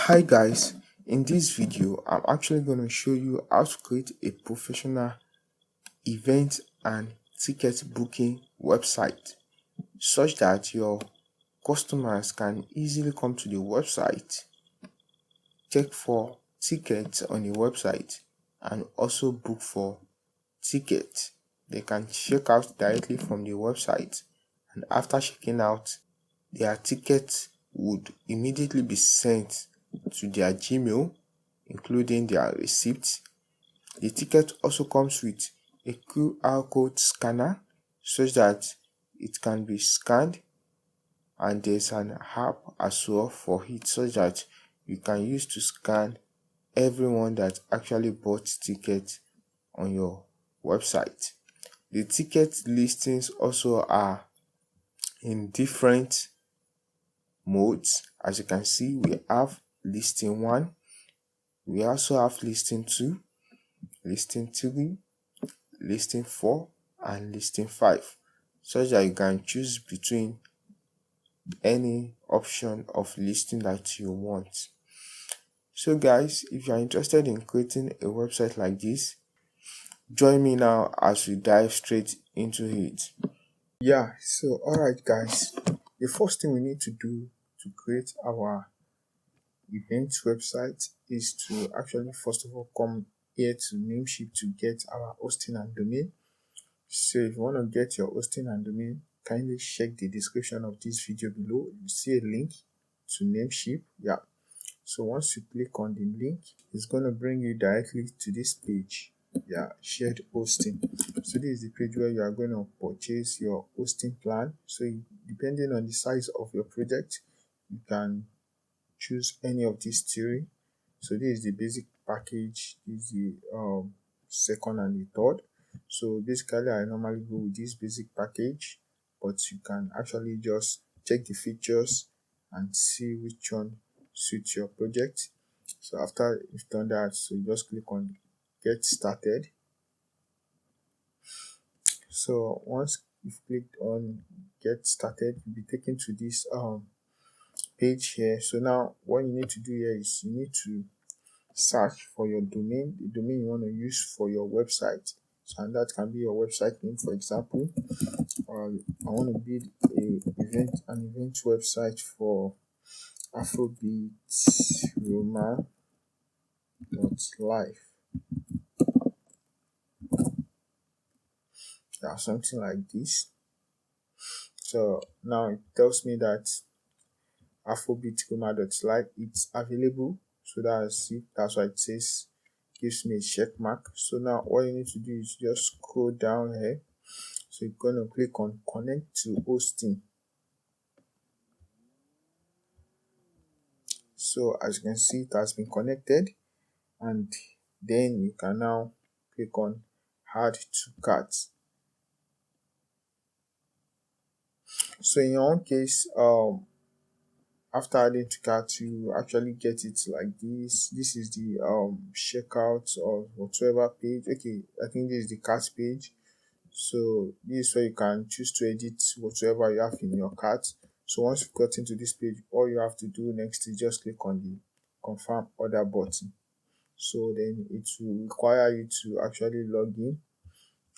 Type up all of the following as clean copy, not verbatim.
Hi guys, in this video I'm actually going to show you how to create a professional event and ticket booking website such that your customers can easily come to the website, check for tickets on the website and also book for tickets. They can check out directly from the website, and after checking out, their tickets would immediately be sent to their Gmail, including their receipt. The ticket also comes with a QR code scanner such that it can be scanned, and there's an app as well for it such that you can use to scan everyone that actually bought tickets on your website. The ticket listings also are in different modes. As you can see, we have listing 1, we also have listing 2, listing 3, listing 4 and listing 5, such that you can choose between any option of listing that you want. So guys, if you are interested in creating a website like this, join me now as we dive straight into it. So alright guys, the first thing we need to do to create our event website is to actually first of all come here to Namecheap to get our hosting and domain. So if you want to get your hosting and domain, kindly check the description of this video below. You see a link to Namecheap. So once you click on the link, it's going to bring you directly to this page. Shared hosting. So this is the page where you are going to purchase your hosting plan. So depending on the size of your project, you can choose any of these three. So this is the basic package, this is the second and the third. So basically I normally go with this basic package, but you can actually just check the features and see which one suits your project. So after you've done that, so you just click on get started. So once you've clicked on get started, you'll be taken to this page here. So now what you need to do here is you need to search for your domain, the domain you want to use for your website. So, and that can be your website name. For example, I want to build an event website for afrobeatroma.life. Something like this. So now it tells me that afrobeatroma.life it's available. So that's it. That's why it says, gives me a check mark. So now all you need to do is just scroll down here. So you're going to click on connect to hosting. So as you can see, it has been connected, and then you can now click on add to cart. So in your own case, after adding to cart, you actually get it like this. This is the checkout or whatever page. Okay, I think this is the cart page. So this is where you can choose to edit whatever you have in your cart. So once you've got into this page, all you have to do next is just click on the confirm order button. So then it will require you to actually log in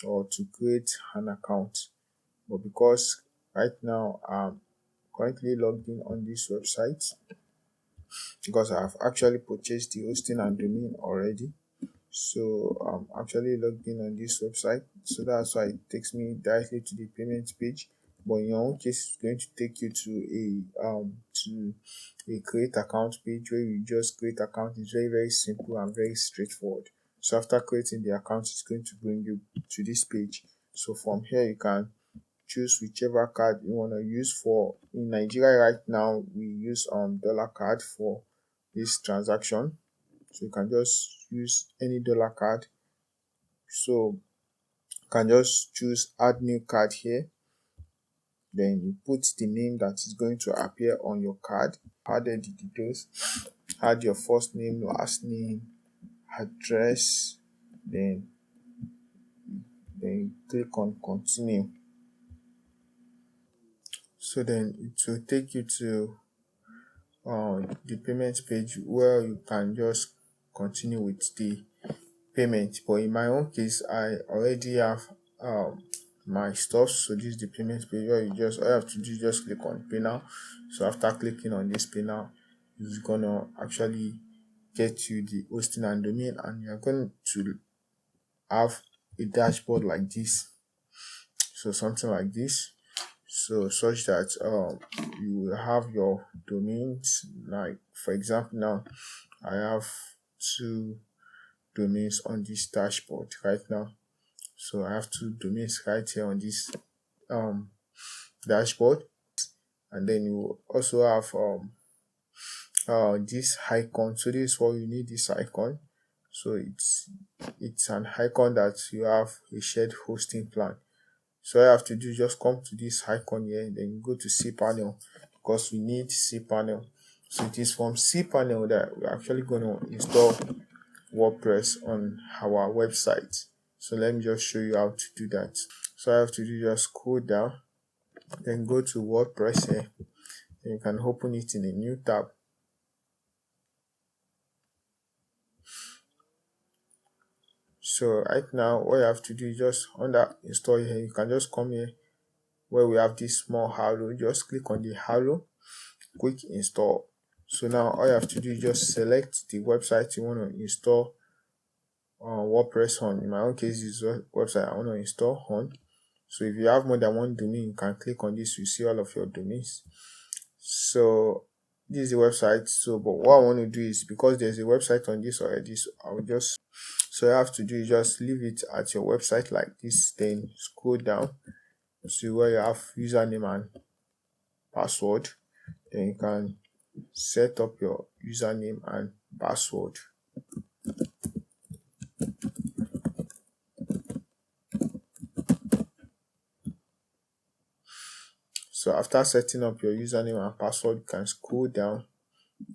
or to create an account. But because right now I'm currently logged in on this website, because I've actually purchased the hosting and domain already, so I'm actually logged in on this website. So that's why it takes me directly to the payment page. But in your own case, it's going to take you to a create account page where you just create account. It's very, very simple and very straightforward. So after creating the account, it's going to bring you to this page. So from here you can choose whichever card you want to use. For in Nigeria right now, we use dollar card for this transaction. So you can just use any dollar card. So you can just choose add new card here. Then you put the name that is going to appear on your card. Added the details. Add your first name, last name, address. Then you click on continue. So then it will take you to the payment page where you can just continue with the payment. But in my own case, I already have my stuff. So this is the payment page where all you have to do is just click on pay now. So after clicking on this pay now, it's gonna actually get you the hosting and domain, and you're going to have a dashboard like this. So something like this, so such that you will have your domains. Like for example, now I have 2 domains on this dashboard right now. So I have 2 domains right here on this dashboard, and then you also have this icon. So this is what you need, this icon. So it's an icon that you have a shared hosting plan. So all you have to do is just come to this icon here, then you go to cPanel, because we need cPanel. So it is from cPanel that we're actually going to install WordPress on our website. So let me just show you how to do that. So all I have to do is just scroll down, then go to WordPress here, and you can open it in a new tab. So right now, all you have to do is just under install here, you can just come here where we have this small arrow, just click on the arrow, quick install. So now all you have to do is just select the website you want to install WordPress on. In my own case, this is website I want to install on. So if you have more than 1 domain, you can click on this, you see all of your domains. So this is the website. So but what I want to do is, because there's a website on this already, so so you have to do is just leave it at your website like this, then scroll down to where you have username and password. Then you can set up your username and password. So after setting up your username and password, you can scroll down,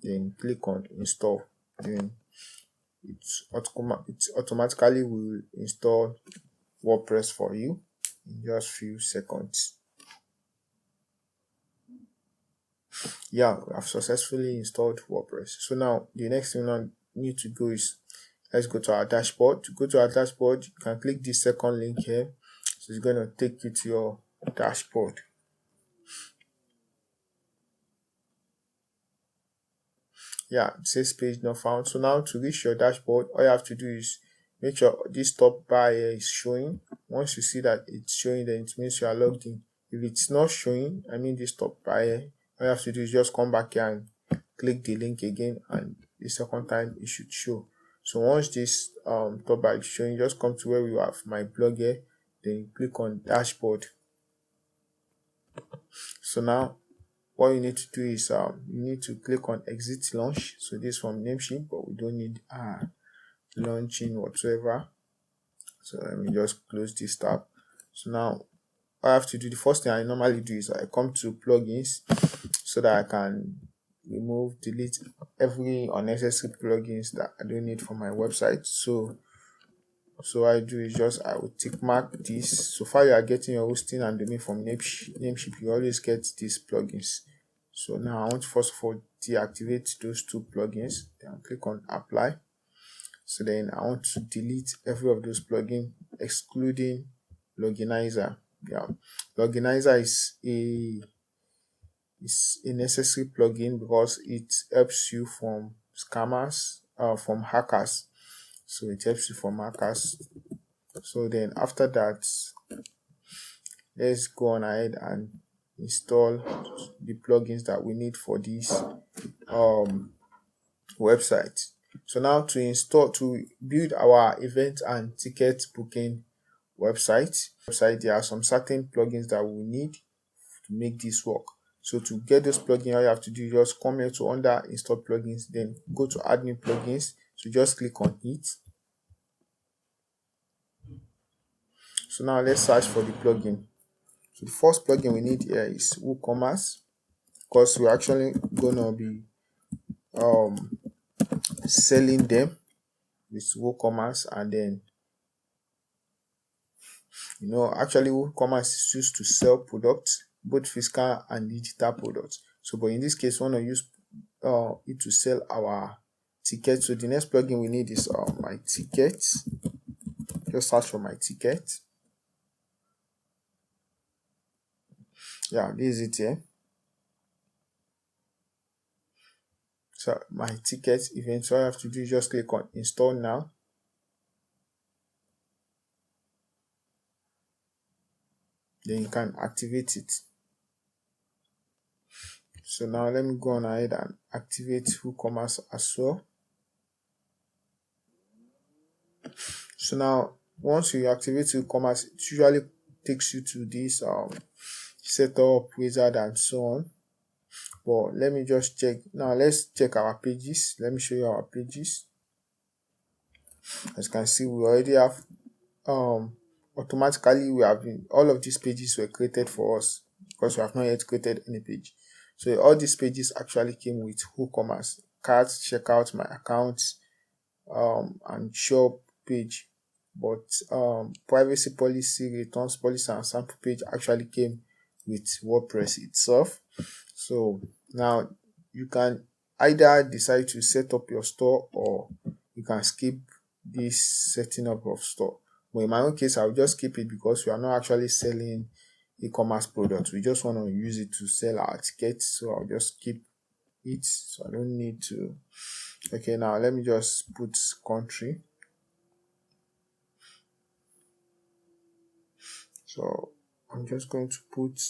then click on install. Then it automatically will install WordPress for you in just few seconds. Yeah, I've successfully installed WordPress. So now the next thing I need to do is, let's go to our dashboard. To go to our dashboard, you can click this second link here. So it's going to take you to your dashboard. Yeah, it says page not found. So now to reach your dashboard, all you have to do is make sure this top bar here is showing. Once you see that it's showing, then it means you are logged in. If it's not showing, I mean this top bar here, all you have to do is just come back here and click the link again, and the second time it should show. So once this top bar is showing, just come to where we have my blog here, then you click on dashboard. So now what you need to do is you need to click on exit launch. So this from Namecheap, but we don't need launching whatsoever. So let me just close this tab. So now what I have to do, the first thing I normally do is I come to plugins, so that I can delete every unnecessary plugins that I don't need for my website. So I do is just, I will tick mark this. So far you are getting your hosting and domain from Namecheap, you always get these plugins. So now I want to first of all deactivate those 2 plugins, then click on apply. So then I want to delete every of those plugins excluding Loginizer. Yeah, Loginizer is a necessary plugin because it helps you from scammers, from hackers. So it helps you from hackers. So then after that, let's go on ahead and install the plugins that we need for this website. So now to build our event and ticket booking website, there are some certain plugins that we need to make this work. So to get those plugins, all you have to do is just come here to under install plugins, then go to add new plugins. So just click on it. So now let's search for the plugin. So the first plugin we need here is WooCommerce, because we're actually gonna be selling them with WooCommerce. And then actually WooCommerce is used to sell products, both physical and digital products. So but in this case we want to use it to sell our ticket. So the next plugin we need is my ticket. Just search for my ticket. Yeah, this is it here. So my ticket event. So all I have to do is just click on install now. Then you can activate it. So now let me go on ahead and activate WooCommerce as well. So now once you activate WooCommerce, it usually takes you to this setup wizard and so on. But let me just check now. Let's check our pages. Let me show you our pages. As you can see, we already have automatically we have been, all of these pages were created for us because we have not yet created any page. So all these pages actually came with WooCommerce: cart, checkout, my account, and shop page. But privacy policy, returns policy, and sample page actually came with WordPress itself. So now you can either decide to set up your store, or you can skip this setting up of store. But in my own case, I'll just keep it because we are not actually selling e-commerce products. We just want to use it to sell our tickets. So I'll just keep it. So I don't need to. Okay, now let me just put country. So I'm just going to put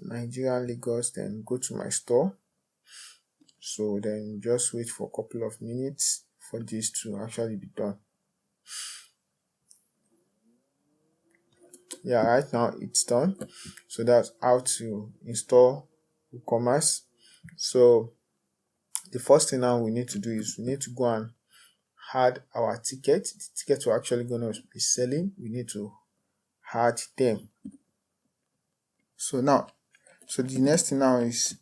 Nigeria, Lagos, then go to my store. So then just wait for a couple of minutes for this to actually be done. Yeah, right now it's done. So that's how to install WooCommerce. So the first thing now we need to do is we need to go and add our ticket. The tickets we're actually going to be selling, we need to add them. So the next thing now is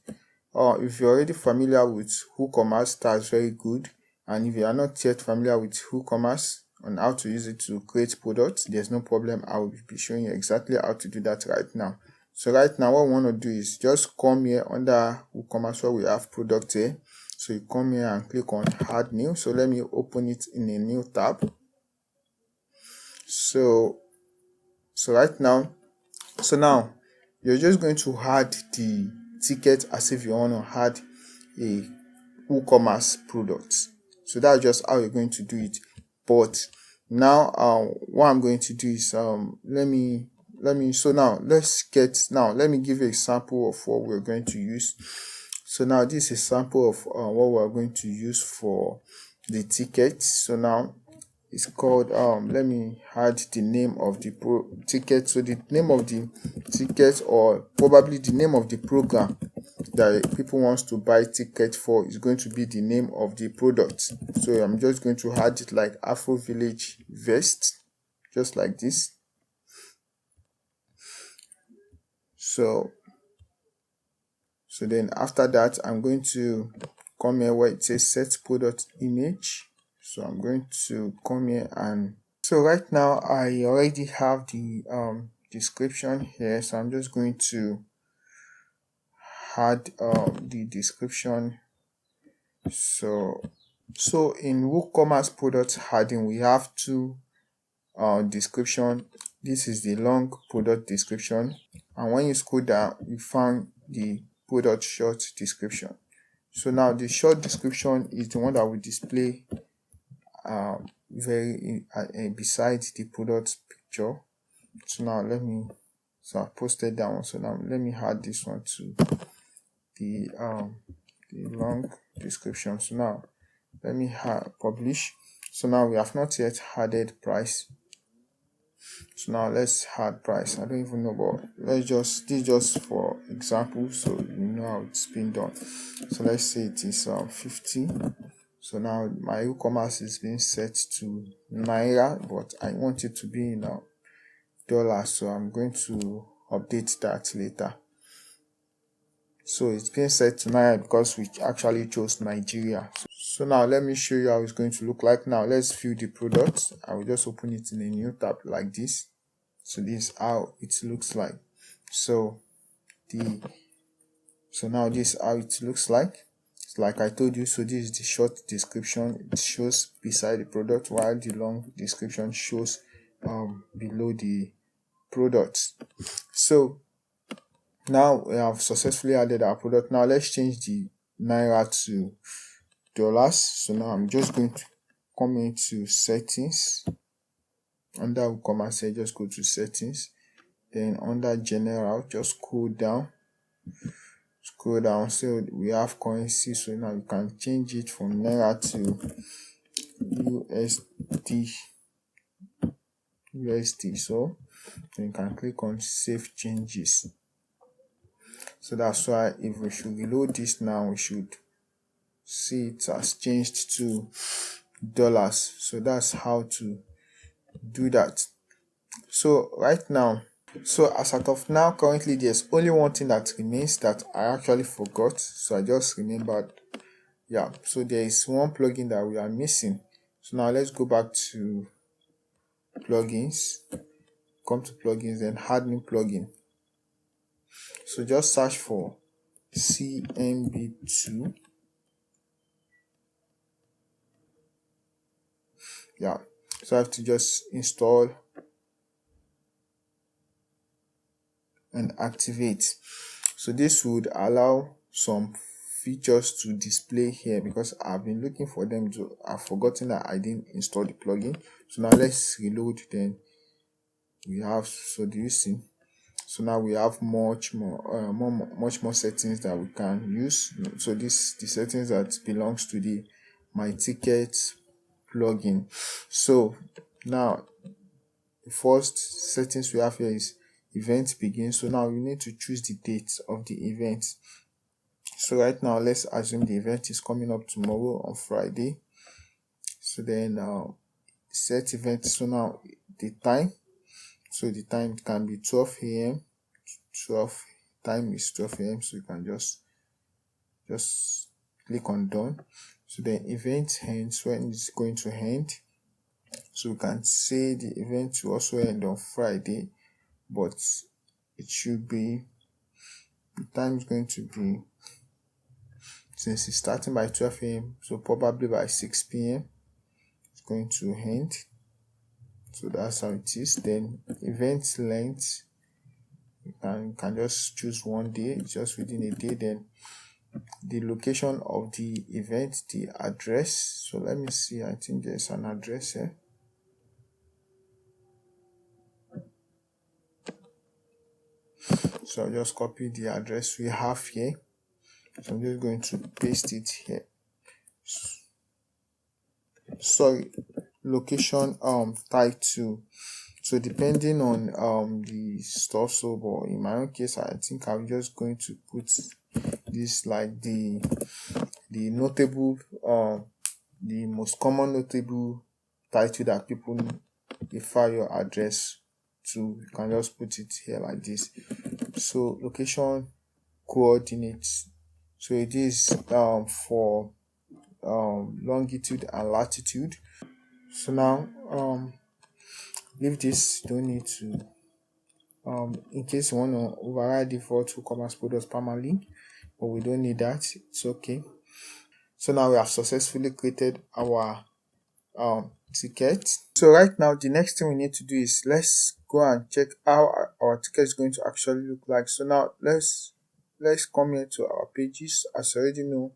if you're already familiar with WooCommerce, that's very good. And if you are not yet familiar with WooCommerce on how to use it to create products, there's no problem. I will be showing you exactly how to do that right now. So right now what we want to do is just come here under WooCommerce where we have product here. So you come here and click on add new. So let me open it in a new tab. So now you're just going to add the ticket as if you want to add a WooCommerce product. So that's just how you're going to do it. But now what I'm going to do is let me let me give you a sample of what we're going to use. So now this is a sample of what we're going to use for the ticket. So now it's called let me add the name of the ticket. So the name of the ticket, or probably the name of the program that people wants to buy ticket for, is going to be the name of the product. So I'm just going to add it like Afro Village vest, just like this. So then after that, I'm going to come here where it says set product image. So I'm going to come here, and so right now I already have the description here. So I'm just going to add the description. So in WooCommerce product heading, we have two description. This is the long product description, and when you scroll down, you find the product short description. So now the short description is the one that will display beside the product picture. So now I posted that one. So now let me add this one to the long description. So now let me publish. So now we have not yet added price. So now let's add price. I don't even know, but this is just for example, so you know how it's been done. So let's say it is 50. So now my WooCommerce is being set to Naira, but I want it to be in dollars, so I'm going to update that later. So it's being set to Naira because we actually chose Nigeria. So now let me show you how it's going to look like. Now let's view the product. I will just open it in a new tab like this. So this is how it looks like. So now this is how it looks like. Like I told you, so this is the short description. It shows beside the product, while the long description shows below the product. So now we have successfully added our product. Now let's change the naira to dollars. So now I'm just going to come into settings. Under WooCommerce, say just go to settings. Then under general, just scroll down. So we have currency. So now you can change it from naira to USD. So then you can click on save changes. So that's why if we should reload this now, we should see it has changed to dollars. So that's how to do that. So right now, so as of now, currently there's only one thing that remains that I actually forgot. So I just remembered. Yeah, so there is one plugin that we are missing. So now let's go back to plugins, come to plugins, then add new plugin. So just search for CMB2. Yeah, so I have to just install and activate. So this would allow some features to display here, because I've been looking for them to, I've forgotten that I didn't install the plugin. So now let's reload. Then we have, so do you see? So now we have much more settings that we can use. So this the settings that belongs to the my ticket plugin. So now the first settings we have here is event begin. So now you need to choose the date of the event. So right now let's assume the event is coming up tomorrow on Friday. So then set event. So now the time, so the time can be 12 a.m. 12 time is 12 a.m. So you can just click on done. So the event ends when it's going to end. So we can say the event will also end on Friday, but it should be, the time is going to be, since it's starting by 12 a.m. so probably by 6 p.m. it's going to end. So that's how it is. Then event length, you can just choose one day, it's just within a day. Then the location of the event, the address. So let me see, I think there's an address here. So I'll just copy the address we have here. So I'm just going to paste it here. Sorry, location title. So depending on the stuff, so but in my own case, I think I'm just going to put this like the notable the most common notable title that people refer your address to. You can just put it here like this. So location coordinates, so it is for longitude and latitude. So now leave this, don't need to in case you want to override default WooCommerce products permalink, but we don't need that, it's okay. So now we have successfully created our ticket. So right now the next thing we need to do is let's go and check how our ticket is going to actually look like. So now let's come here to our pages. As you already know,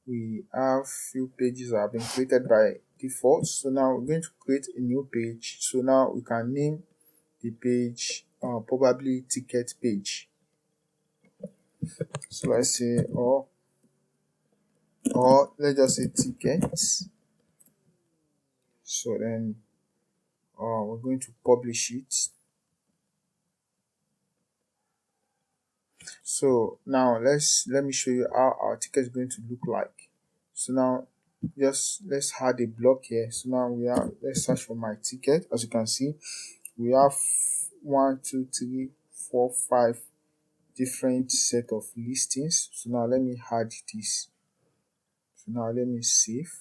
we have few pages that have been created by default. So now we're going to create a new page. So now we can name the page probably ticket page. So let's say or let's just say tickets. So then we're going to publish it. So now let me show you how our ticket is going to look like. So now just let's add a block here. So now let's search for my ticket. As you can see, we have 1 2 3 4 5 different set of listings. So now let me add this. So now let me save.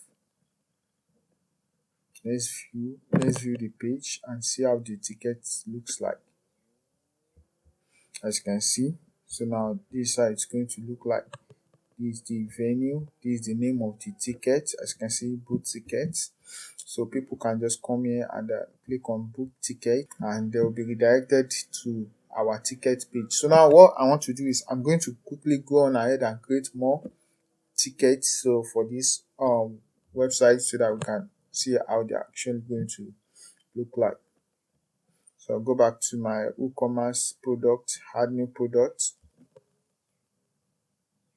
Let's view the page and see how the ticket looks like. as you can see. So now this is how it's going to look like. This is the venue, this is the name of the ticket, as you can see, book tickets. So people can just come here and click on book ticket, and they will be redirected to our ticket page. So now what I want to do is I'm going to quickly go on ahead and create more tickets so for this website, so that we can see how they're actually going to look like. So I'll go back to my WooCommerce product, add new product.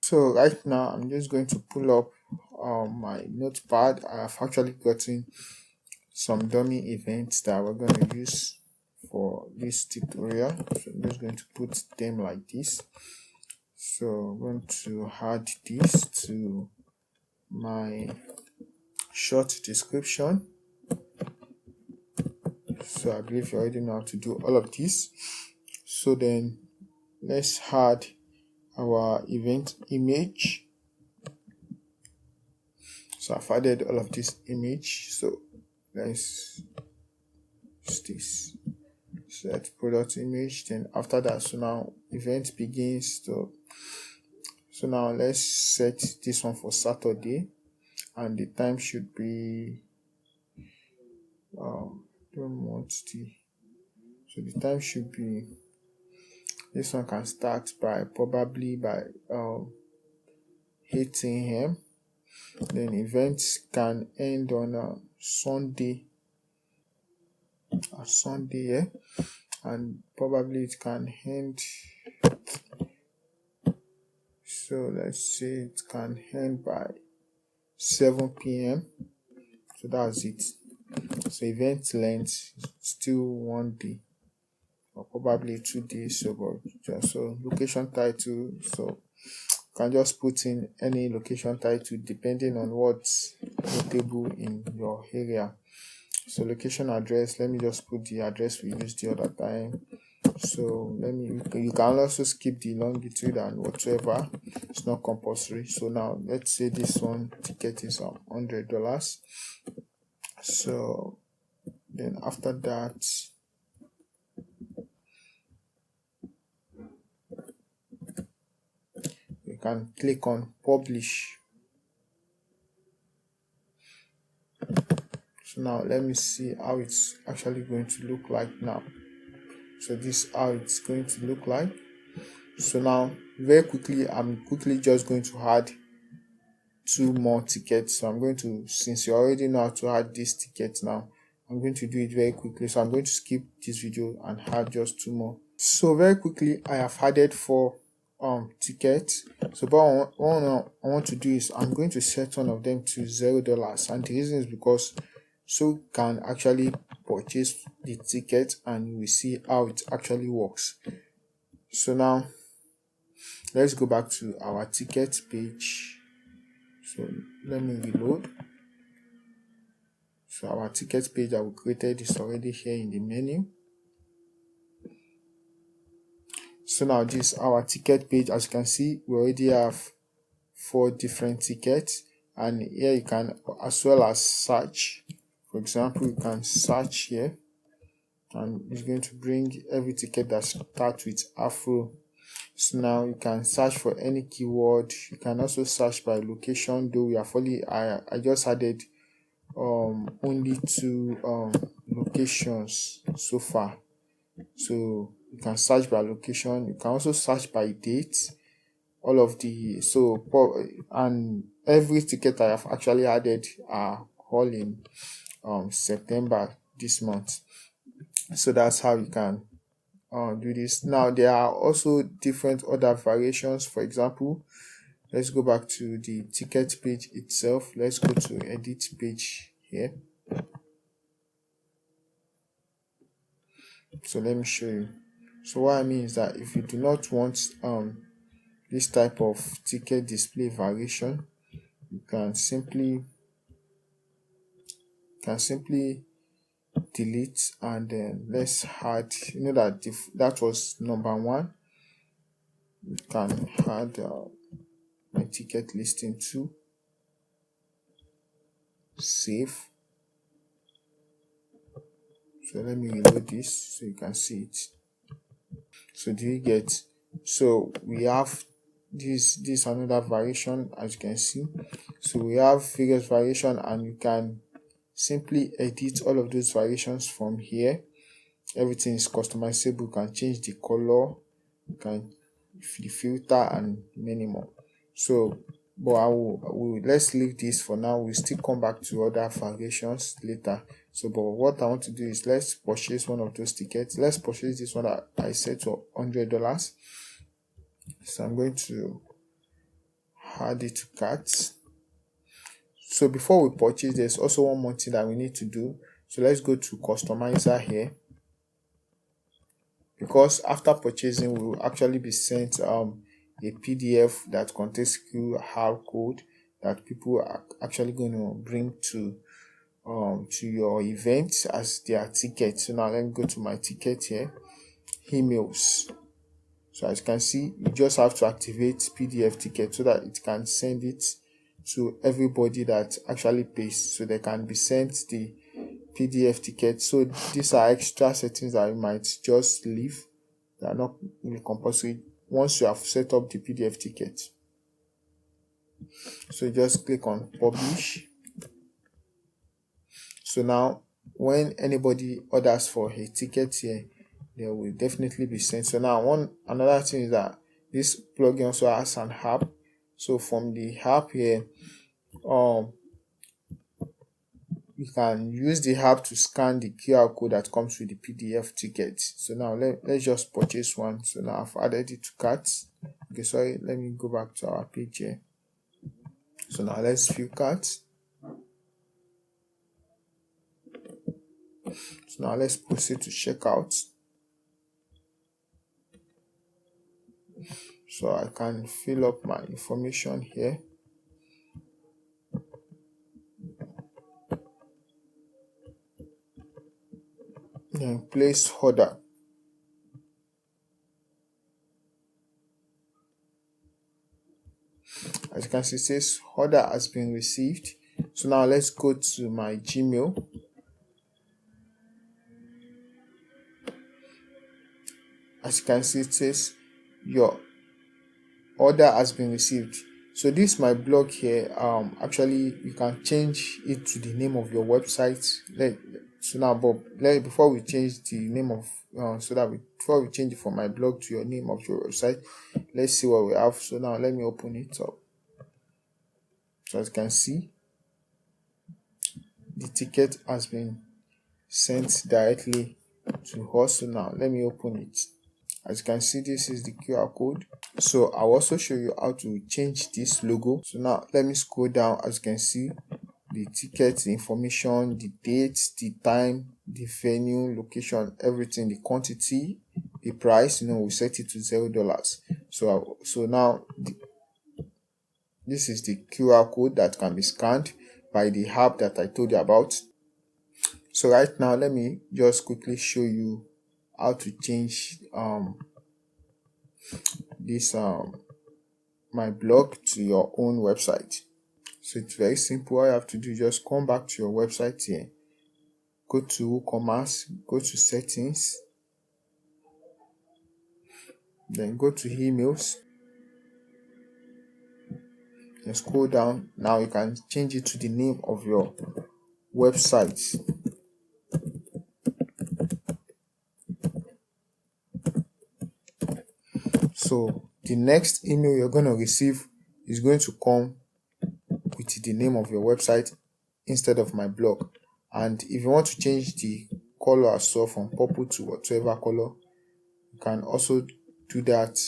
So right now I'm just going to pull up my notepad. I've actually gotten some dummy events that we're going to use for this tutorial. So I'm just going to put them like this. So I'm going to add this to my short description. So I believe you already know how to do all of this. So then let's add our event image. So I've added all of this image. So let's use this. Set product image. Then after that, so now event begins. So now let's set this one for Saturday, and the time should be don't want the so the time should be, this one can start by probably by 8 a.m. Then events can end on a Sunday, yeah, and probably it can end, so let's say it can end by 7 p.m. So that's it. So event length is still 1 day or probably 2 days. So but just so location title, so you can just put in any location title depending on what's notable in your area. So location address, let me just put the address we used the other time. So you can also skip the longitude and whatever, it's not compulsory. So now let's say this one ticket is $100. So then after that, you can click on publish. So now let me see how it's actually going to look like now. So this is how it's going to look like. So now very quickly, I'm quickly just going to add 2 more tickets. So I'm going to, since you already know how to add this ticket now, I'm going to do it very quickly. So I'm going to skip this video and add just 2 more. So very quickly, I have added 4 tickets. So but what I want to do is I'm going to set one of them to $0, and the reason is because so you can actually purchase the ticket and you will see how it actually works. So now let's go back to our ticket page. So let me reload. So our ticket page that we created is already here in the menu. So now this is our ticket page. As you can see, we already have 4 different tickets, and here you can as well as search. For example, you can search here and it's going to bring every ticket that starts with Afro. So now you can search for any keyword. You can also search by location, though we have only I just added only 2 locations so far. So you can search by location, you can also search by date. All of the and every ticket I have actually added are all in September this month. So that's how you can do this. Now there are also different other variations. For example, let's go back to the ticket page itself. Let's go to edit page here. So let me show you. So what I mean is that if you do not want this type of ticket display variation, you can simply delete, and then let's add, you know that if that was number 1, you can add my ticket listing 2, save. So let me reload this so you can see it. So do you get? So we have this another variation, as you can see. So we have various variation, and you can simply edit all of those variations from here. Everything is customizable. You can change the color, you can the filter, and many more. So but I will let's leave this for now. We'll still come back to other variations later. So but what I want to do is, let's purchase one of those tickets. Let's purchase this one that I set to $100. So I'm going to add it to cart. So before we purchase, there's also one more thing that we need to do. So let's go to customizer here, because after purchasing we will actually be sent a PDF that contains QR code that people are actually going to bring to your event as their ticket. So now let me go to my ticket here, emails. So as you can see, you just have to activate PDF ticket so that it can send it to everybody that actually pays, so they can be sent the PDF ticket. So these are extra settings that you might just leave. They are not really compulsory once you have set up the PDF ticket. So just click on publish. So now when anybody orders for a ticket here, they will definitely be sent. So now another thing is that this plugin also has an app. So from the app here, you can use the app to scan the QR code that comes with the PDF ticket. So now let's just purchase one. So now I've added it to cart. Okay, sorry, let me go back to our page here. So now let's view cart. So now let's proceed to checkout. So I can fill up my information here. Then place order. As you can see, it says order has been received. So now let's go to my Gmail. As you can see, it says your order has been received. So this my blog here. Actually you can change it to the name of your website. So now before we change the name of before we change it from my blog to your name of your website, let's see what we have. So now let me open it up. So as you can see, the ticket has been sent directly to us. So now let me open it. As you can see, this is the QR code. So I'll also show you how to change this logo. So now let me scroll down. As you can see, the ticket, the information, the date, the time, the venue, location, everything, the quantity, the price, we set it to $0. So now this is the QR code that can be scanned by the app that I told you about. So right now let me just quickly show you how to change this my blog to your own website. So it's very simple. All you have to do is just come back to your website here, go to WooCommerce, go to settings, then go to emails, then scroll down. Now you can change it to the name of your website. So the next email you're going to receive is going to come with the name of your website instead of my blog. And if you want to change the color as well from purple to whatever color, you can also do that.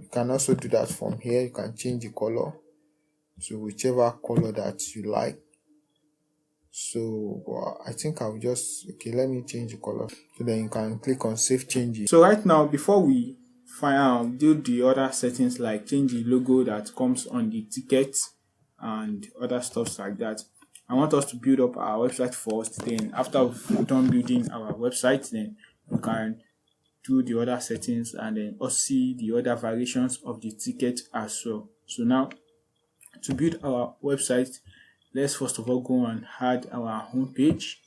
You can also do that from here. You can change the color to whichever color that you like. So I think I'll let me change the color. So then you can click on save changes. So right now, before we do the other settings like change the logo that comes on the ticket and other stuff like that, I want us to build up our website first. Then after we've done building our website, then we can do the other settings and then also see the other variations of the ticket as well. So now to build our website, let's first of all go and add our home page.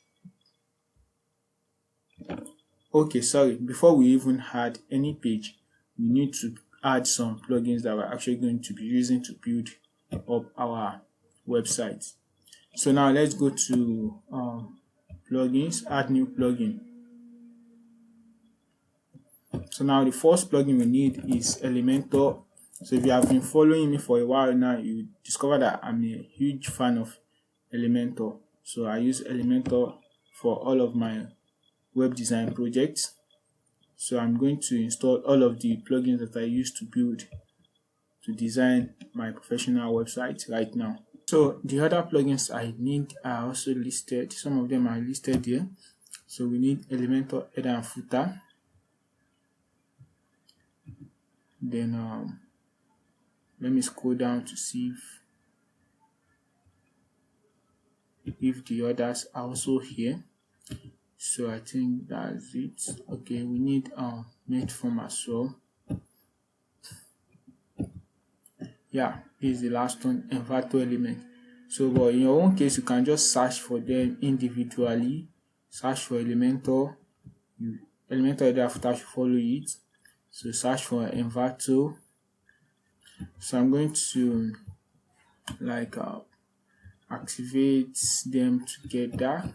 Okay, sorry, before we even add any page, we need to add some plugins that we're actually going to be using to build up our website. So now let's go to plugins, add new plugin. So now the first plugin we need is Elementor. So if you have been following me for a while now, you discover that I'm a huge fan of Elementor. So I use Elementor for all of my web design projects. So I'm going to install all of the plugins that I use to design my professional website right now. So the other plugins I need are also listed. Some of them are listed here. So we need Elementor header and footer. Then let me scroll down to see if the others are also here. So I think that's it. Okay, we need mate form as well. Yeah, this is the last one, Envato element. So but in your own case, you can just search for them individually. Search for Elementor. Elementor header footer should follow it. So search for Envato. So I'm going to like activate them together.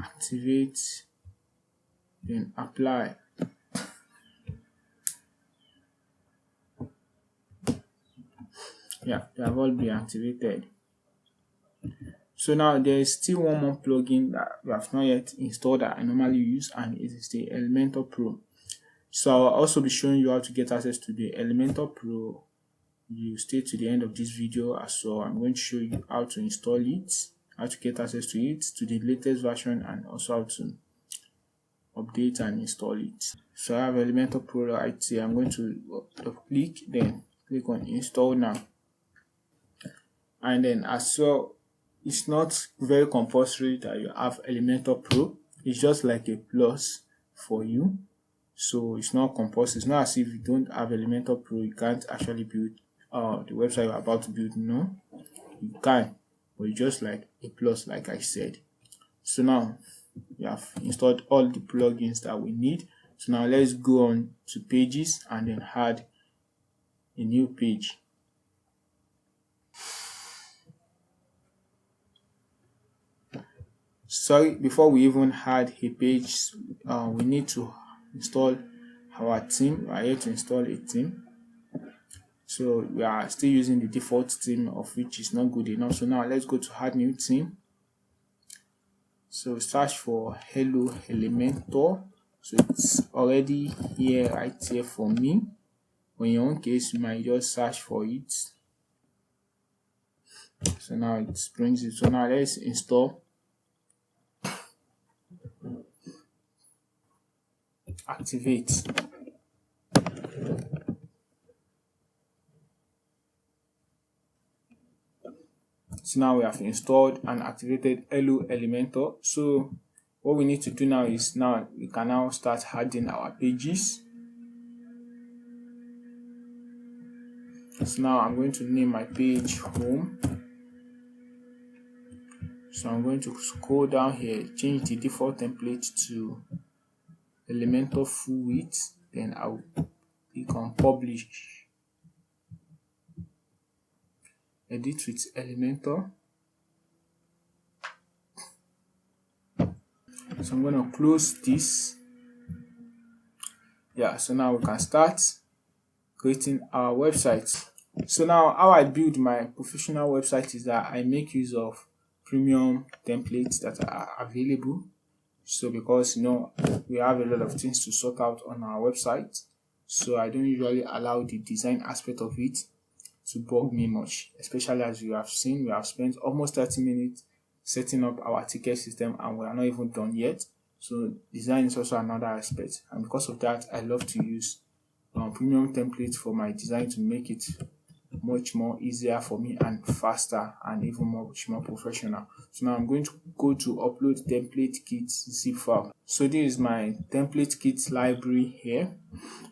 Activate, then apply. Yeah, they have all been activated. So now there is still one more plugin that we have not yet installed that I normally use, and it is the Elementor Pro. So I'll also be showing you how to get access to the Elementor Pro. You stay to the end of this video as well. I'm going to show you how to install it, how to get access to it, to the latest version, and also how to update and install it. So I have Elementor Pro right here. I'm going to click, then click on install now. And then as well, it's not very compulsory that you have Elementor Pro. It's just like a plus for you. So it's not compulsory. It's not as if you don't have Elementor Pro, you can't actually build the website you're about to build. No, you can, but it's just like a plus, like I said. So now we have installed all the plugins that we need. So now let's go on to pages and then add a new page. Sorry, before we even add a page, we need to install our theme. We are here to install a theme. So we are still using the default theme, of which is not good enough. So now let's go to add new theme. So search for Hello Elementor. So it's already here, right here for me. But in your own case, you might just search for it. So now it brings it. So now let's install. Activate. So now we have installed and activated Hello Elementor. So what we need to do now is we can now start adding our pages. So now I'm going to name my page home. So I'm going to scroll down here, change the default template to Elementor full width, then I'll click on publish. Edit with Elementor. So I'm going to close this. Yeah, so now we can start creating our website. So now how I build my professional website is that I make use of premium templates that are available. So because we have a lot of things to sort out on our website, so I don't usually allow the design aspect of it to bug me much, especially as you have seen, we have spent almost 30 minutes setting up our ticket system and we are not even done yet. So design is also another aspect, and because of that, I love to use premium templates for my design to make it much more easier for me and faster and even much more professional. So now I'm going to go to upload template kit zip file. So this is my template kit library here.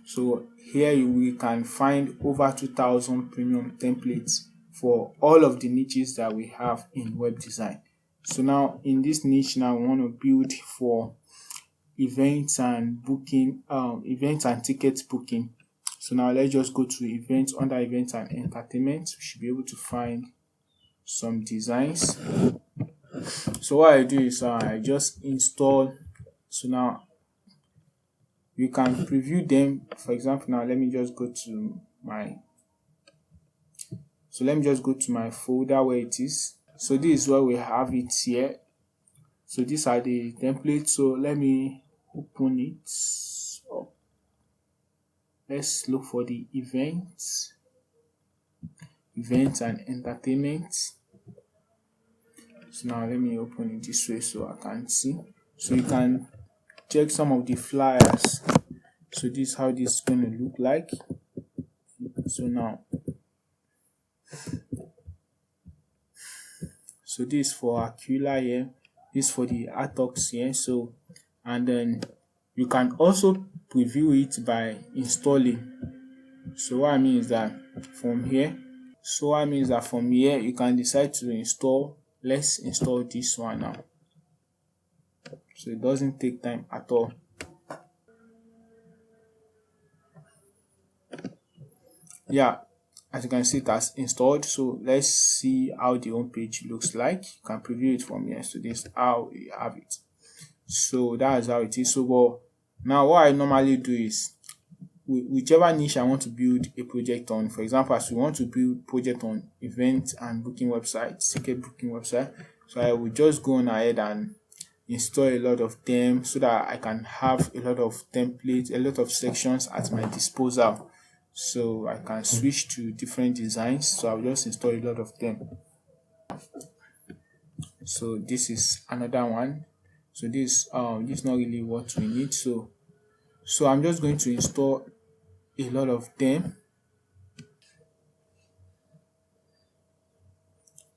So here we can find over 2,000 premium templates for all of the niches that we have in web design. So now in this niche now we want to build for events and booking, events and ticket booking. So now let's just go to events. Under events and entertainment, we should be able to find some designs. So what I do is I just install. So now you can preview them. For example, now let me just go to my folder where it is. So this is where we have it here. So these are the templates. So let me open it up. Let's look for the events and entertainment. So now let me open it this way so I can see. So you can check some of the flyers. So this is how this is going to look like. So now, so this is for Aquila here, this for the Atox here. So, and then you can also preview it by installing. So what I mean is that from here, you can decide to install. Let's install this one now. So it doesn't take time at all. Yeah, as you can see, it has installed. So let's see how the home page looks like. You can preview it from here. So this is how you have it. So that is how it is. So well, now what I normally do is whichever niche I want to build a project on. For example, as we want to build project on event and booking website, ticket booking website, so I will just go on ahead and install a lot of them so that I can have a lot of templates, a lot of sections at my disposal. So I can switch to different designs. So I'll just install a lot of them. So this is another one. So this is not really what we need. So I'm just going to install a lot of them.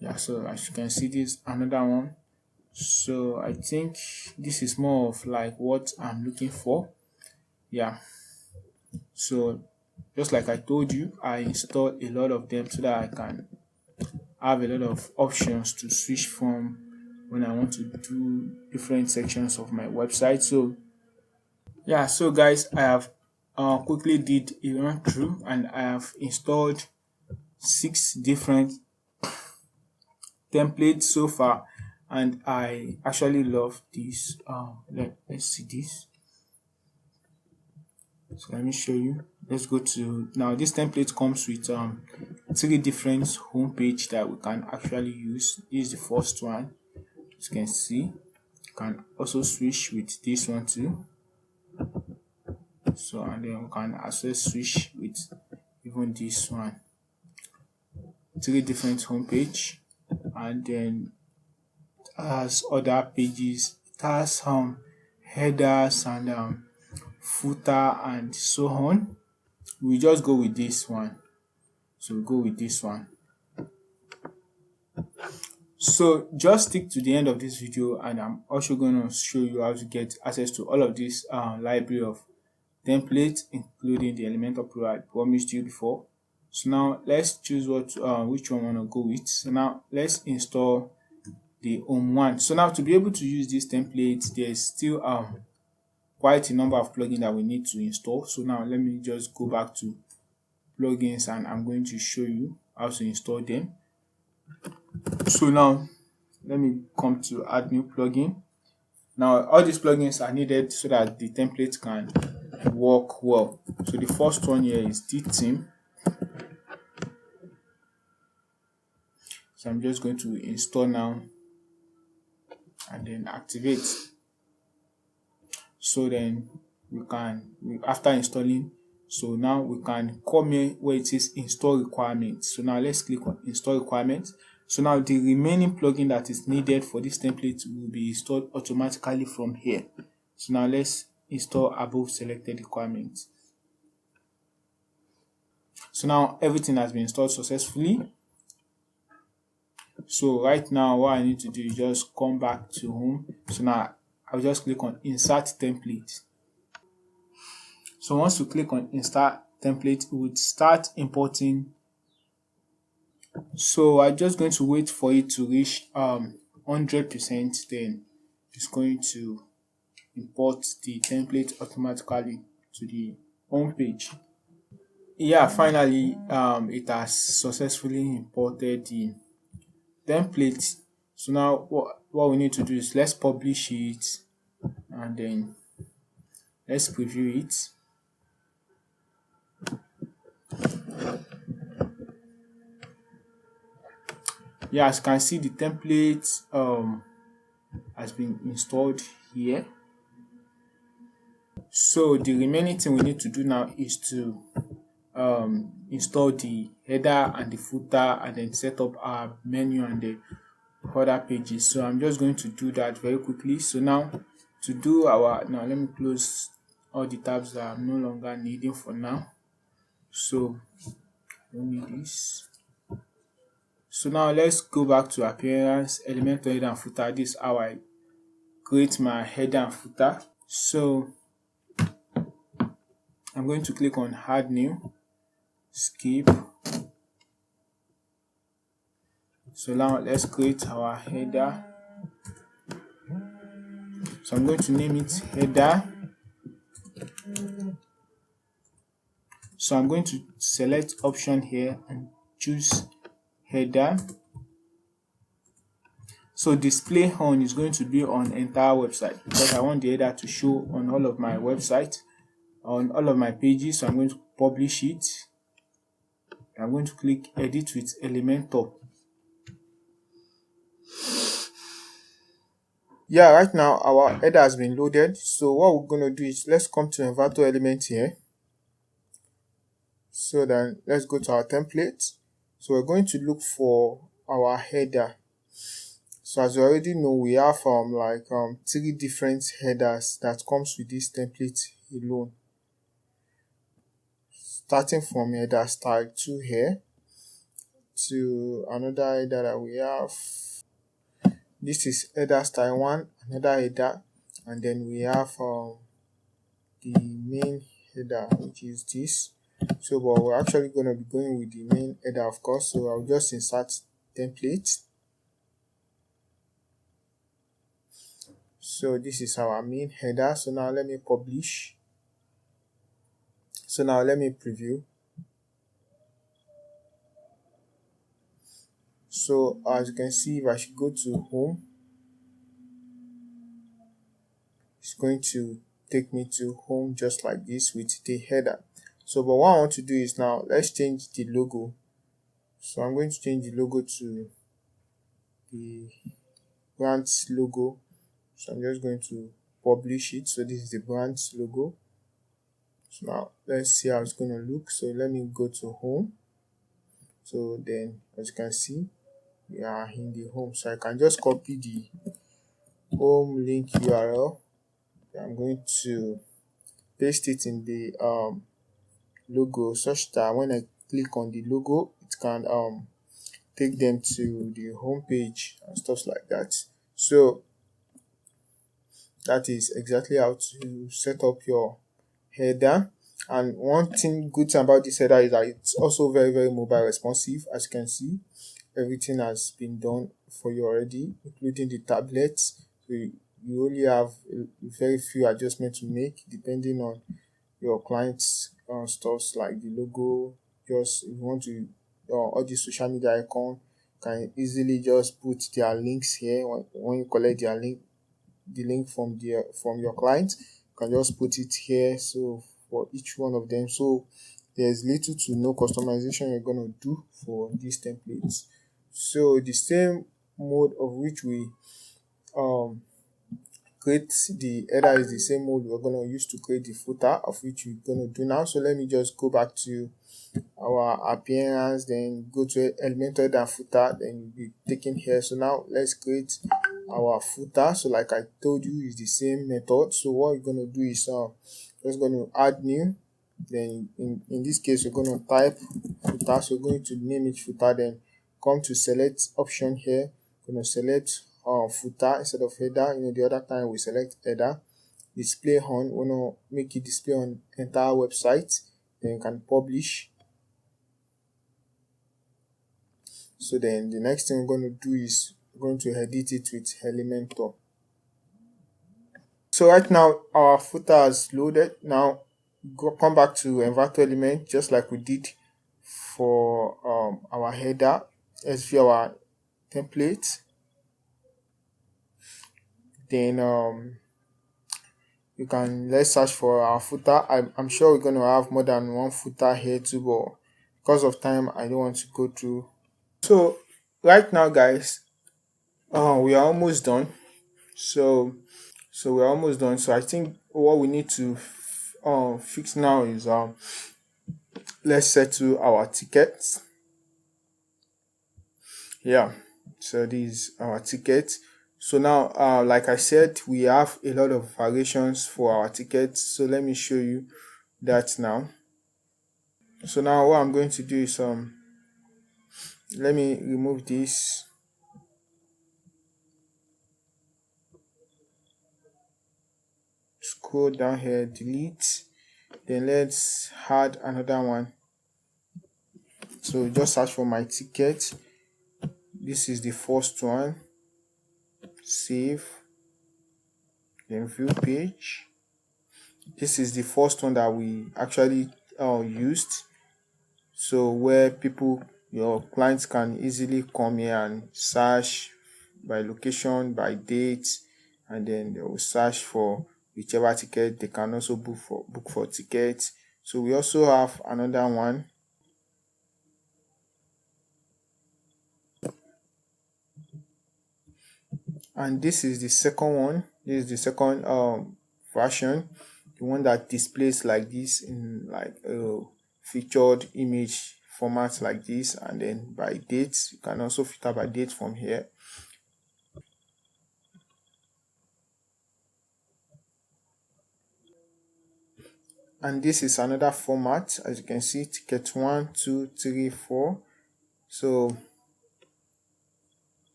Yeah, so as you can see, this another one. So I think this is more of like what I'm looking for. Yeah, so just like I told you, I installed a lot of them so that I can have a lot of options to switch from when I want to do different sections of my website. So yeah, so guys, I have quickly did a run through and I have installed 6 different templates so far, and I actually love this. Let's see this. So let me show you. Let's go to now. This template comes with 3 different homepage that we can actually use. This is the first one. As you can see, you can also switch with this one too. So and then we can also switch with even this one. 3 different homepage, and then it has other pages. It has headers and footer and so on. We just go with this one. So we go with this one. So just stick to the end of this video, and I'm also going to show you how to get access to all of this library of templates, including the Elementor Pro I promised you before. So now let's choose which one we want to go with. So now let's install the home one. So now to be able to use this template, there's still quite a number of plugins that we need to install. So now let me just go back to plugins and I'm going to show you how to install them. So now let me come to add new plugin. Now all these plugins are needed so that the template can work well. So the first one here is the theme. So I'm just going to install now and then activate. So then after installing, so now we can come here where it is install requirements. So now let's click on install requirements. So now the remaining plugin that is needed for this template will be installed automatically from here. So now let's install above selected requirements. So now everything has been installed successfully. So right now what I need to do is just come back to home. So now I'll just click on insert template. So once you click on insert template, it would start importing. So I'm just going to wait for it to reach 100%, then it's going to import the template automatically to the home page. Yeah, finally, it has successfully imported the template. So now what we need to do is let's publish it, and then let's preview it. Yeah, as you can see, the template has been installed here. So the remaining thing we need to do now is to install the header and the footer, and then set up our menu and the other pages. So I'm just going to do that very quickly. So now to do now let me close all the tabs that I'm no longer needing for now. So I don't need this. So now let's go back to appearance, Elementor header and footer. This is how I create my header and footer. So I'm going to click on add new, skip. So now let's create our header. So I'm going to name it header. So I'm going to select option here and choose header. So display on is going to be on entire website, because I want the header to show on all of my website, on all of my pages. So I'm going to publish it. I'm going to click edit with Elementor. Yeah, right now our header has been loaded. So what we're going to do is let's come to Elementor element here. So then let's go to our template. So we're going to look for our header. So as you already know, we have 3 different headers that comes with this template alone. Starting from header style 2 here to another header that we have. This is header style 1, another header, and then we have the main header, which is this. So but we're actually going to be going with the main header, of course. So I'll just insert template. So this is our main header. So now let me publish. So now let me preview. So as you can see, if I should go to home, it's going to take me to home just like this with the header. So but what I want to do is now let's change the logo. So I'm going to change the logo to the brand's logo. So I'm just going to publish it. So this is the brand's logo. So now let's see how it's going to look. So let me go to home. So then as you can see, we are in the home. So I can just copy the home link URL. I'm going to paste it in the logo, such that when I click on the logo, it can take them to the home page and stuff like that. So that is exactly how to set up your header. And one good thing about this header is that it's also very, very mobile responsive. As you can see, everything has been done for you already, including the tablets. So you only have very few adjustments to make depending on your client's stuff, like the logo. Just if you want to all the social media icon, can easily just put their links here. When you collect their link, the link from your client, you can just put it here. So for each one of them, so there's little to no customization you're going to do for these templates. So the same mode of which we create the header is the same mode we're going to use to create the footer, of which we're going to do now. So let me just go back to our appearance, then go to Elementor header and footer, then you'll be taken here. So now let's create our footer. So like I told you, is the same method. So what we're going to do is just going to add new. Then in this case, we're going to type footer. So we're going to name it footer, then come to select option here. Going to select footer instead of header. The other time we select header. Display on, we want to make it display on entire website. Then you can publish. So then the next thing we're going to do is going to edit it with Elementor. So right now our footer has loaded. Now come back to Envato element just like we did for our header. Let's view our template. Then you can let's search for our footer. I'm sure we're going to have more than one footer here too, but because of time I don't want to go through. So right now guys, we are almost done. So we're almost done. So I think what we need to fix now is let's settle our tickets. Yeah, so this is our ticket. So now like I said, we have a lot of variations for our tickets. So let me show you that now. So now what I'm going to do is let me remove this. Scroll down here, delete. Then let's add another one. So just search for my ticket. This is the first one. Save. Then view page. This is the first one that we actually used. So where people, your clients can easily come here and search by location, by date, and then they will search for whichever ticket. They can also book for tickets. So we also have another one. And this is the second one. This is the second version, the one that displays like this in like a featured image format like this, and then by dates. You can also filter by date from here. And this is another format, as you can see, ticket 1, 2, 3, 4. So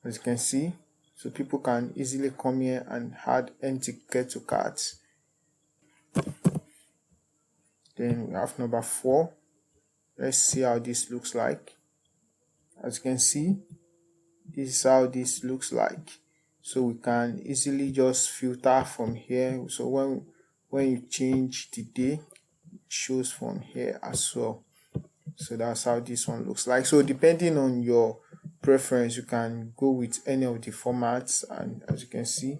as you can see, so people can easily come here and add any ticket to carts. Then we have number 4. Let's see how this looks like. As you can see, this is how this looks like. So we can easily just filter from here. So when you change the day, it shows from here as well. So that's how this one looks like. So depending on your preference, you can go with any of the formats, and as you can see,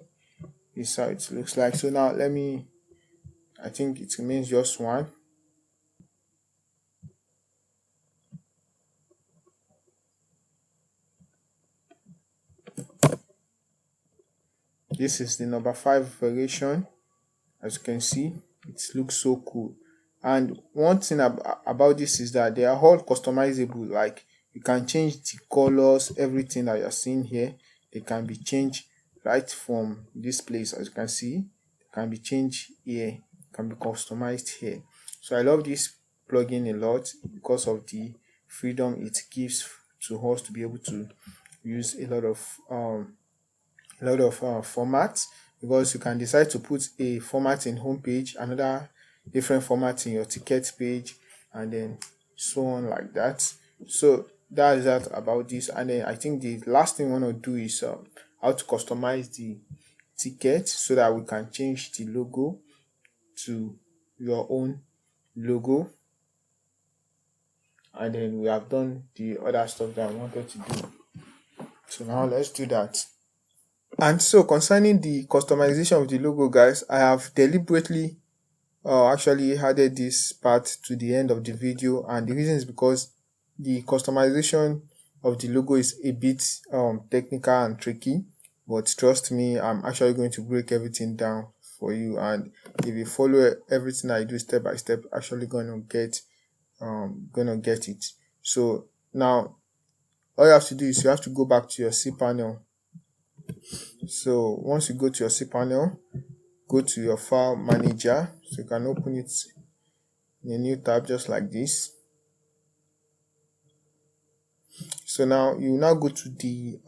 this is how it looks like. So now I think it remains just one. This is the number 5 variation. As you can see, it looks so cool. And one thing about this is that they are all customizable. Like you can change the colors, everything that you're seeing here, they can be changed right from this place. As you can see, it can be changed here, can be customized here. So I love this plugin a lot because of the freedom it gives to us to be able to use a lot of formats, because you can decide to put a format in homepage, another different format in your ticket page, and then so on like that. So that is that about this. And then I think the last thing we want to do is how to customize the ticket so that we can change the logo to your own logo. And then we have done the other stuff that I wanted to do. So now let's do that. And so concerning the customization of the logo, guys, I have deliberately actually added this part to the end of the video, and the reason is because the customization of the logo is a bit technical and tricky, but trust me, I'm actually going to break everything down for you, and if you follow everything I do step by step, actually gonna get it. So now all you have to do is you have to go back to your cPanel. So once you go to your cPanel, go to your file manager, so you can open it in a new tab just like this. So now you now go to the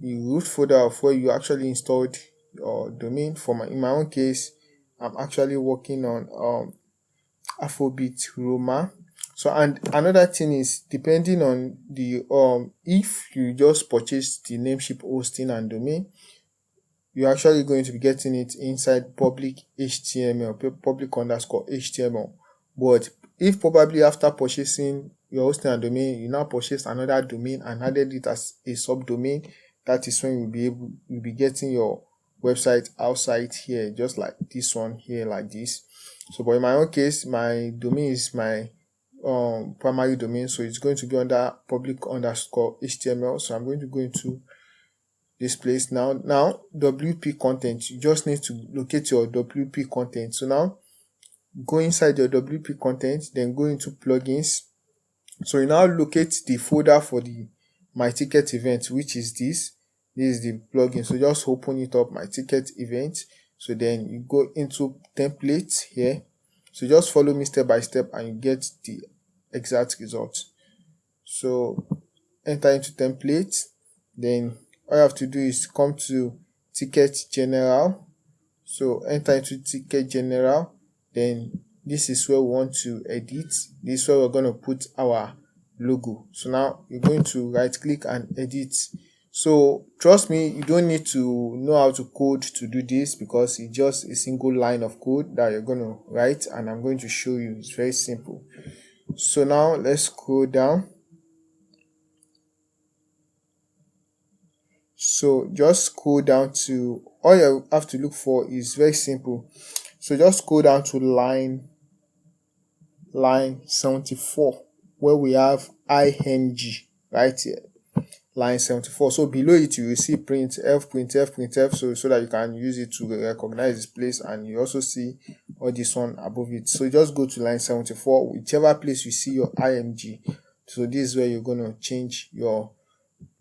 root folder of where you actually installed your domain. In my own case, I'm actually working on Afrobeat Roma. So, and another thing is, depending on the if you just purchase the Namecheap hosting and domain, you're actually going to be getting it inside public HTML, public underscore HTML. But if probably after purchasing your hosting and domain, you now purchase another domain and added it as a subdomain, that is when you'll be getting your website outside here, just like this one here, like this. So, but in my own case, my domain is my primary domain, so it's going to be under public underscore HTML. So I'm going to go into this place now. WP content, you just need to locate your WP content. So now go inside your WP content, then go into plugins. So you now locate the folder for the my ticket event, which is this is the plugin. So just open it up, my ticket event. So then you go into templates here. So just follow me step by step and you get the exact result. So enter into template, then all you have to do is come to ticket general. So enter into ticket general, then this is where we want to edit. This is where we're going to put our logo. So now you're going to right click and edit. So trust me, you don't need to know how to code to do this, because it's just a single line of code that you're going to write, and I'm going to show you. It's very simple. So now let's scroll down. So just scroll down to, all you have to look for is very simple. So just scroll down to line 74, where we have ing right here, line 74. So below it you will see printf, so that you can use it to recognize this place, and you also see all this one above it. So just go to line 74, whichever place you see your img. So this is where you're going to change your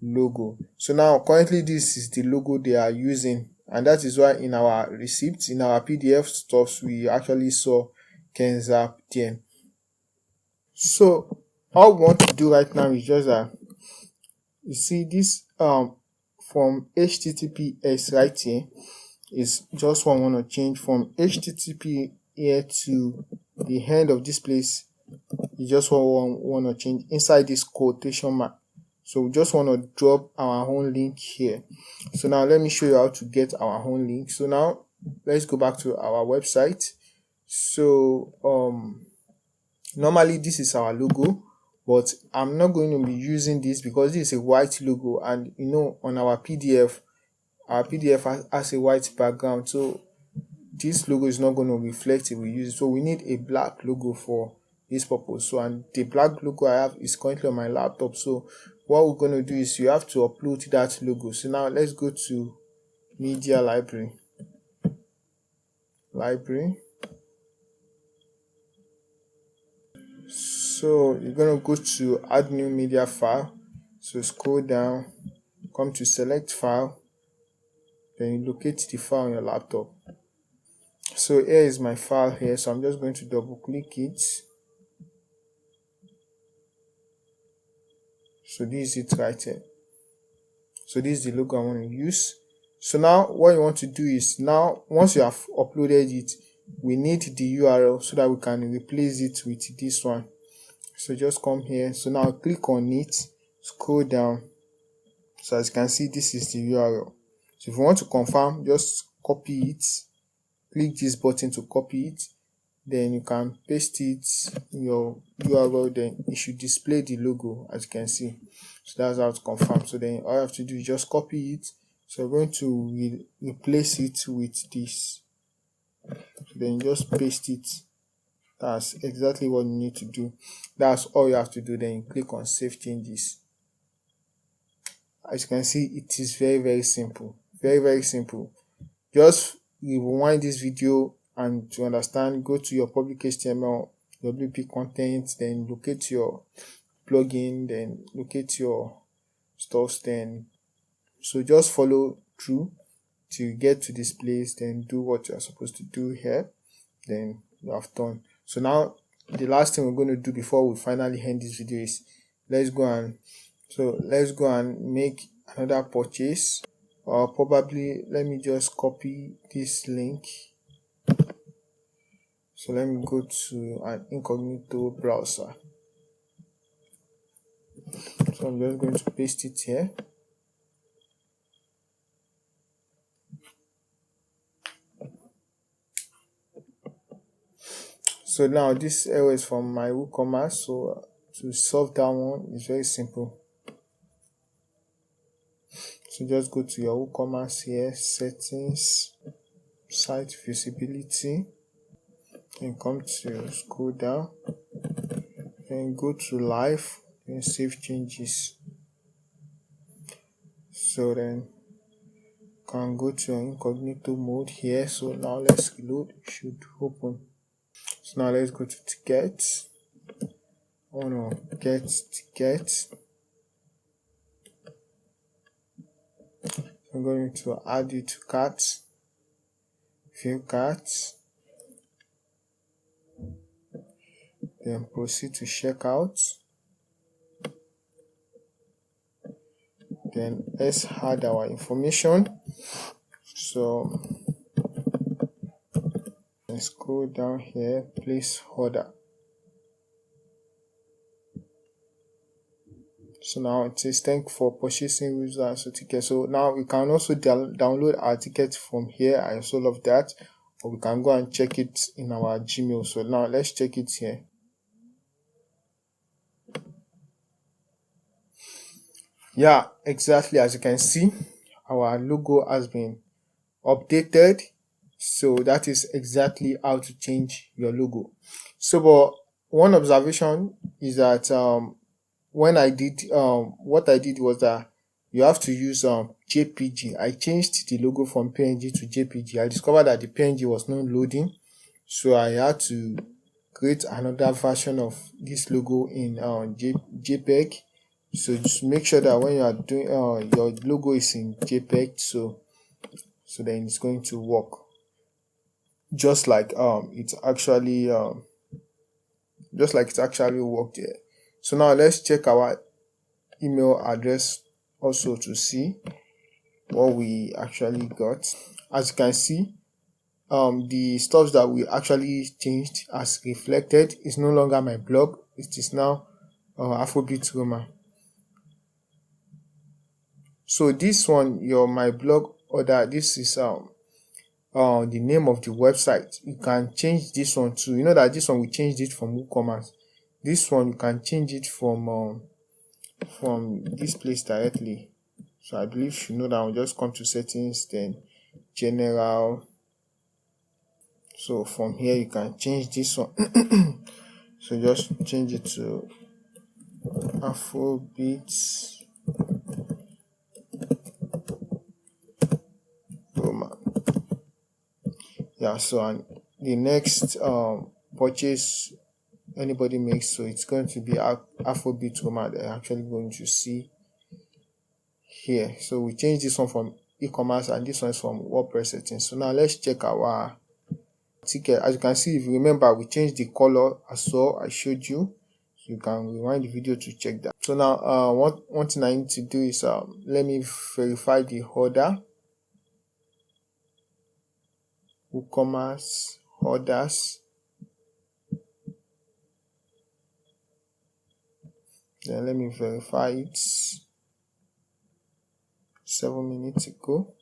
logo. So now currently this is the logo they are using, and that is why in our receipts, in our PDF stuffs, we actually saw Kenza there. So all we want to do right now is just you see this from HTTPS right here is just what I want to change from HTTP here to the end of this place. You just want to change inside this quotation mark. So we just want to drop our own link here. So now let me show you how to get our own link. So now let's go back to our website. So normally this is our logo, but I'm not going to be using this because this is a white logo, and you know, on our PDF has a white background, so this logo is not going to reflect if we use it. So we need a black logo for this purpose. So, and the black logo I have is currently on my laptop. So what we're going to do is you have to upload that logo. So now let's go to media library. So you're going to go to add new media file. So scroll down, come to select file, then you locate the file on your laptop. So here is my file here. So I'm just going to double click it. So this is it right here. So this is the logo I want to use. So now what you want to do is, now once you have uploaded it, we need the URL so that we can replace it with this one. So just come here. So now click on it, scroll down. So as you can see, this is the URL. So if you want to confirm, just copy it, click this button to copy it, then you can paste it in your URL, then it should display the logo as you can see. So that's how to confirm. So then all you have to do is just copy it. So we're going to replace it with this. So then just paste it. That's exactly what you need to do. That's all you have to do. Then you click on save changes. As you can see, it is very simple. Very simple. Just rewind this video, and to understand, go to your public HTML WP content, then locate your plugin, then locate your stuff, then so just follow through to get to this place, then do what you're supposed to do here, then you have done. So now the last thing we're going to do before we finally end this video is let's go and make another purchase, or probably let me just copy this link. So let me go to an incognito browser. So I'm just going to paste it here. So now this error is from my WooCommerce. So to solve that one is very simple. So just go to your WooCommerce here, settings, site visibility, and come to scroll down, and go to live and save changes. So then can go to incognito mode here. So now let's reload, it should open. So now let's go to tickets. Oh no, get tickets. I'm going to add it to cart, view cart, then proceed to checkout. Then let's add our information. So let's go down here, place order. So now it says thank you for purchasing user ticket. So now we can also download our ticket from here. I also love that. Or we can go and check it in our Gmail. So now let's check it here. Yeah, exactly, as you can see, our logo has been updated. So that is exactly how to change your logo. So but one observation is that when I did what I did was that you have to use JPG. I changed the logo from PNG to JPG. I discovered that the PNG was not loading, so I had to create another version of this logo in JPEG. So just make sure that when you are doing your logo is in JPEG, so then it's going to work just like it's actually worked here. So now let's check our email address also to see what we actually got. As you can see, the stuff that we actually changed as reflected is no longer my blog. It is now Afrobeat Roma. So this one, your my blog order, this is the name of the website. You can change this one too. You know that this one we changed it from WooCommerce. This one you can change it from this place directly. So I believe you know that. I'll just come to settings, then general. So from here you can change this one. So just change it to Afrobeat Roma. Yeah, so and the next purchase anybody makes, so it's going to be Afrobeat Roma. They're actually going to see here. So we change this one from e-commerce and this one is from WordPress settings. So now let's check our ticket. As you can see, if you remember, we changed the color as well. I showed you. So you can rewind the video to check that. So now one thing I need to do is let me verify the order. WooCommerce orders. Then let me verify it. 7 minutes ago.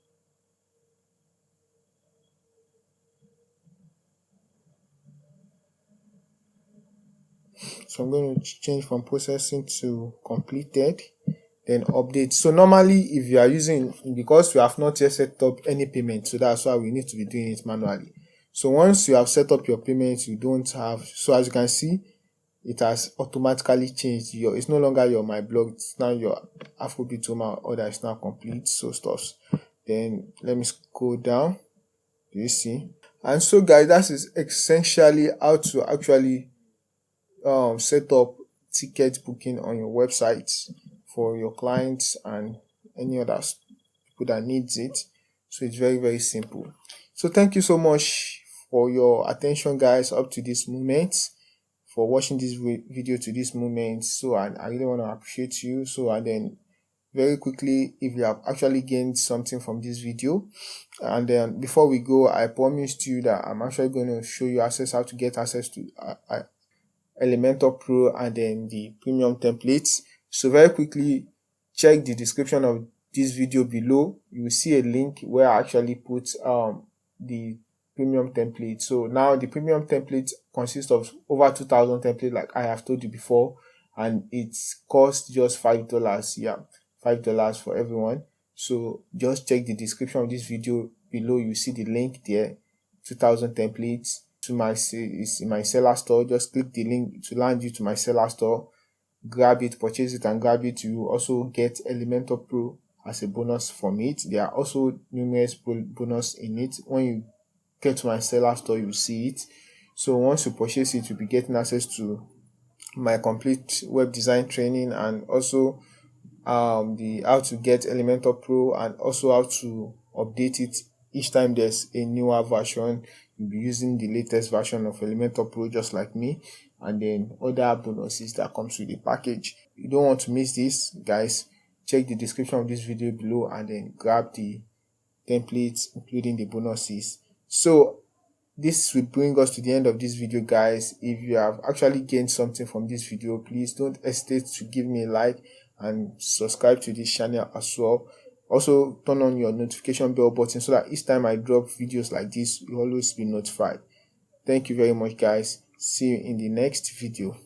So I'm going to change from processing to completed, then update. So normally if you are using, because we have not yet set up any payment, so that's why we need to be doing it manually. So once you have set up your payments, you don't have, so as you can see, it has automatically changed. It's no longer your my blog, it's now your Afrobeat Roma order is now complete. So stuffs. Then let me scroll down. Do you see? And so guys, that is essentially how to actually set up ticket booking on your website for your clients and any other people that needs it. So it's very, very simple. So thank you so much for your attention, guys, up to this moment, for watching this video to this moment. So I really want to appreciate you. So and then very quickly, if you have actually gained something from this video, and then before we go, I promised you that I'm actually going to show you how to get access to Elementor Pro and then the premium templates. So very quickly, check the description of this video below. You will see a link where I actually put the premium template. So now the premium template consists of over 2000 templates, like I have told you before, and it costs just $5. Yeah, $5 for everyone. So just check the description of this video below. You see the link there, 2000 templates to is in my seller store. Just click the link to land you to my seller store, grab it, purchase it, and grab it. You also get Elementor Pro as a bonus from it. There are also numerous bonus in it. When you get to my seller store, you see it. So once you purchase it, you'll be getting access to my complete web design training, and also the how to get Elementor Pro, and also how to update it each time there's a newer version. You'll be using the latest version of Elementor Pro just like me, and then other bonuses that comes with the package. You don't want to miss this, guys. Check the description of this video below and then grab the templates including the bonuses. So this will bring us to the end of this video, guys. If you have actually gained something from this video, please don't hesitate to give me a like and subscribe to this channel as well. Also turn on your notification bell button so that each time I drop videos like this, you'll always be notified. Thank you very much, guys. See you in the next video.